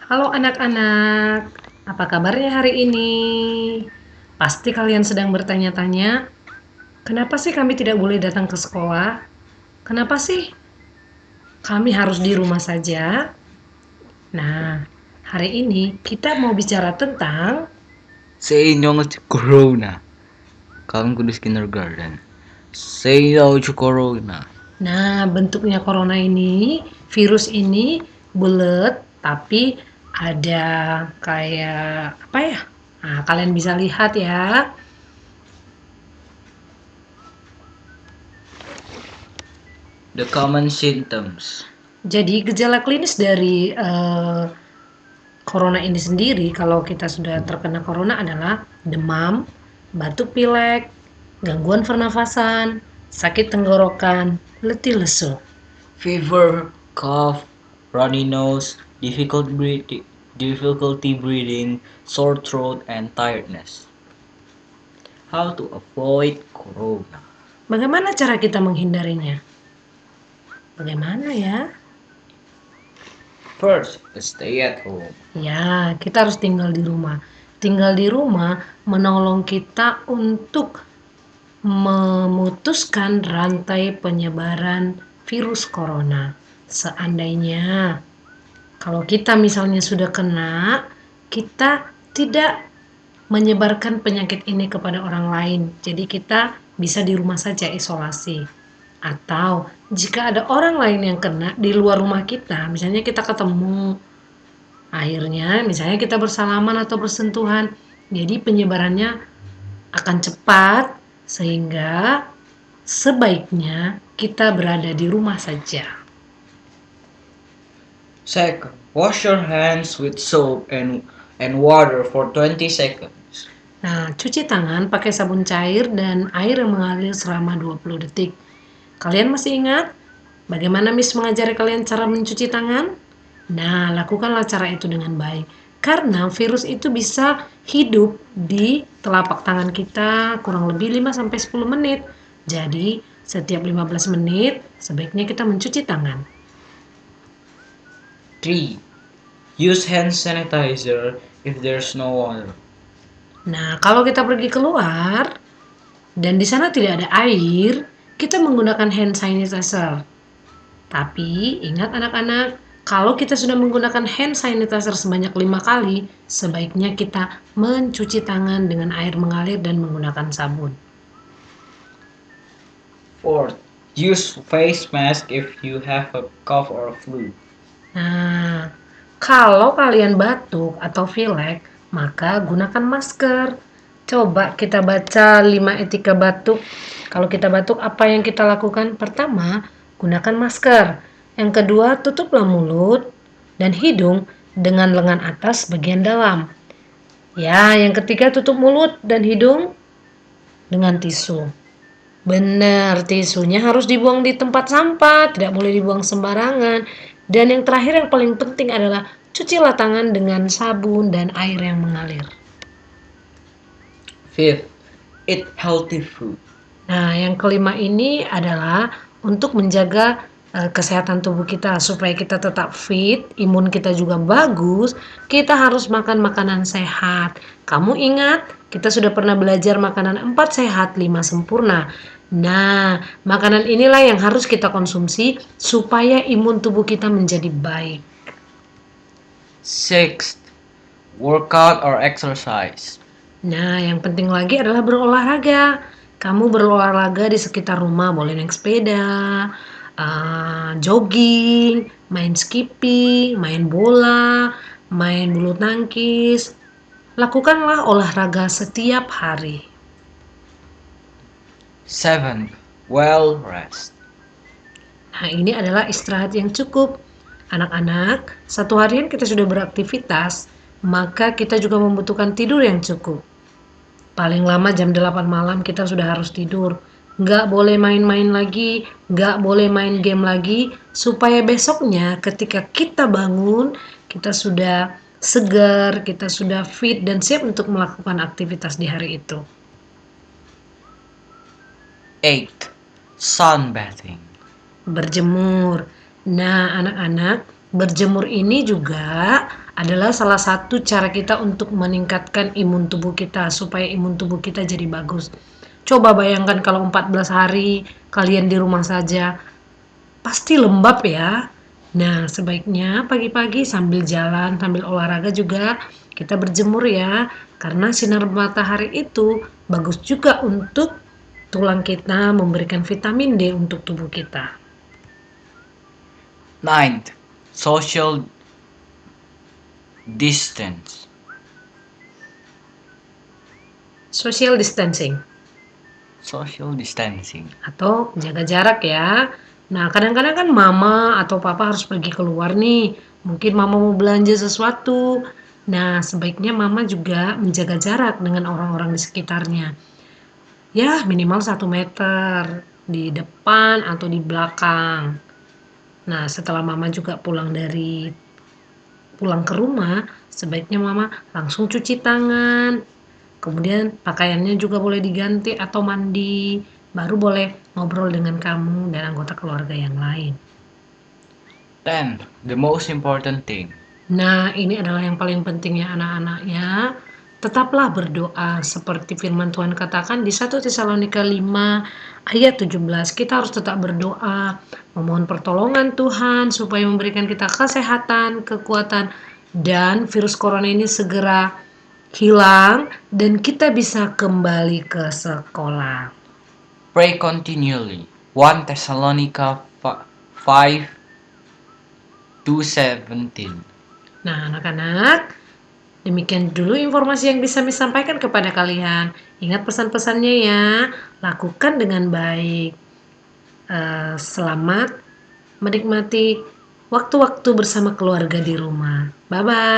Halo anak-anak, apa kabarnya hari ini? Pasti kalian sedang bertanya-tanya, kenapa sih kami tidak boleh datang ke sekolah? Kenapa sih kami harus di rumah saja? Nah, hari ini kita mau bicara tentang, Say no to Corona. Kamu kudus kindergarten. Say no to Corona. bentuknya corona ini, virus ini bulat, tapi ada kayak apa ya? Nah, kalian bisa lihat ya. The common symptoms. Jadi gejala klinis dari corona ini sendiri, kalau kita sudah terkena corona adalah demam, batuk pilek, gangguan pernafasan, sakit tenggorokan, letih lesu. Fever, cough, runny nose, difficulty breathing, sore throat, and tiredness. How to avoid Corona? Bagaimana cara kita menghindarinya? Bagaimana ya? First, stay at home. Ya, kita harus tinggal di rumah. Tinggal di rumah menolong kita untuk memutuskan rantai penyebaran virus corona. Seandainya kalau kita misalnya sudah kena, kita tidak menyebarkan penyakit ini kepada orang lain. Jadi kita bisa di rumah saja isolasi. Atau jika ada orang lain yang kena di luar rumah kita, misalnya kita ketemu, akhirnya misalnya kita bersalaman atau bersentuhan, jadi penyebarannya akan cepat sehingga sebaiknya kita berada di rumah saja. Second, wash your hands with soap and water for 20 seconds. Nah, cuci tangan pakai sabun cair dan air yang mengalir selama 20 detik. Kalian masih ingat bagaimana Miss mengajari kalian cara mencuci tangan? Nah, lakukanlah cara itu dengan baik. Karena virus itu bisa hidup di telapak tangan kita kurang lebih 5-10 menit. Jadi, setiap 15 menit sebaiknya kita mencuci tangan. 3. Use hand sanitizer if there's no water. Nah, kalau kita pergi keluar dan di sana tidak ada air, kita menggunakan hand sanitizer. Tapi ingat anak-anak, kalau kita sudah menggunakan hand sanitizer sebanyak 5 kali, sebaiknya kita mencuci tangan dengan air mengalir dan menggunakan sabun. 4. Use face mask if you have a cough or flu. Nah, kalau kalian batuk atau pilek, maka gunakan masker. Coba kita baca 5 etika batuk. Kalau kita batuk, apa yang kita lakukan? Pertama, gunakan masker. Yang kedua, tutuplah mulut dan hidung dengan lengan atas bagian dalam. Ya, yang ketiga, tutup mulut dan hidung dengan tisu. Benar, tisunya harus dibuang di tempat sampah, tidak boleh dibuang sembarangan. Dan yang terakhir yang paling penting adalah cucilah tangan dengan sabun dan air yang mengalir. 5. Eat healthy food. Nah, yang kelima ini adalah untuk menjaga kesehatan tubuh kita supaya kita tetap fit, imun kita juga bagus, kita harus makan makanan sehat. Kamu ingat, kita sudah pernah belajar makanan 4 sehat, 5 sempurna. Nah, makanan inilah yang harus kita konsumsi supaya imun tubuh kita menjadi baik. 6. Workout or exercise. Nah, yang penting lagi adalah berolahraga. Kamu berolahraga di sekitar rumah, boleh naik sepeda, jogging, main skipping, main bola, main bulu tangkis. Lakukanlah olahraga setiap hari. 7. Well rest. Nah, ini adalah istirahat yang cukup. Anak-anak, satu harian kita sudah beraktivitas, maka kita juga membutuhkan tidur yang cukup. Paling lama jam 8 malam kita sudah harus tidur. Nggak boleh main-main lagi, nggak boleh main game lagi, supaya besoknya ketika kita bangun, kita sudah segar, kita sudah fit dan siap untuk melakukan aktivitas di hari itu. 8. Sunbathing. Berjemur. Nah, anak-anak, berjemur ini juga adalah salah satu cara kita untuk meningkatkan imun tubuh kita supaya imun tubuh kita jadi bagus. Coba bayangkan kalau 14 hari kalian di rumah saja, pasti lembab ya. Nah, sebaiknya pagi-pagi sambil jalan, sambil olahraga juga kita berjemur ya. Karena sinar matahari itu bagus juga untuk tulang kita, memberikan vitamin D untuk tubuh kita. Ninth, social distance. Social distancing Social distancing. atau jaga jarak ya. Nah, kadang-kadang kan mama atau papa harus pergi keluar nih. Mungkin mama mau belanja sesuatu. Nah, sebaiknya mama juga menjaga jarak dengan orang-orang di sekitarnya. Ya, minimal 1 meter di depan atau di belakang. Nah, setelah mama juga pulang ke rumah, sebaiknya mama langsung cuci tangan. Kemudian pakaiannya juga boleh diganti atau mandi, baru boleh ngobrol dengan kamu dan anggota keluarga yang lain. 10. The most important thing. Nah, ini adalah yang paling penting ya anak-anaknya. Tetaplah berdoa seperti firman Tuhan katakan di 1 Tesalonika 5 ayat 17. Kita harus tetap berdoa, memohon pertolongan Tuhan supaya memberikan kita kesehatan, kekuatan, dan virus corona ini segera hilang dan kita bisa kembali ke sekolah. Pray continually. 1 Thessalonica 5 to 17. Nah, anak-anak, demikian dulu informasi yang bisa disampaikan kepada kalian. Ingat pesan-pesannya ya, lakukan dengan baik. Selamat menikmati waktu-waktu bersama keluarga di rumah. Bye-bye.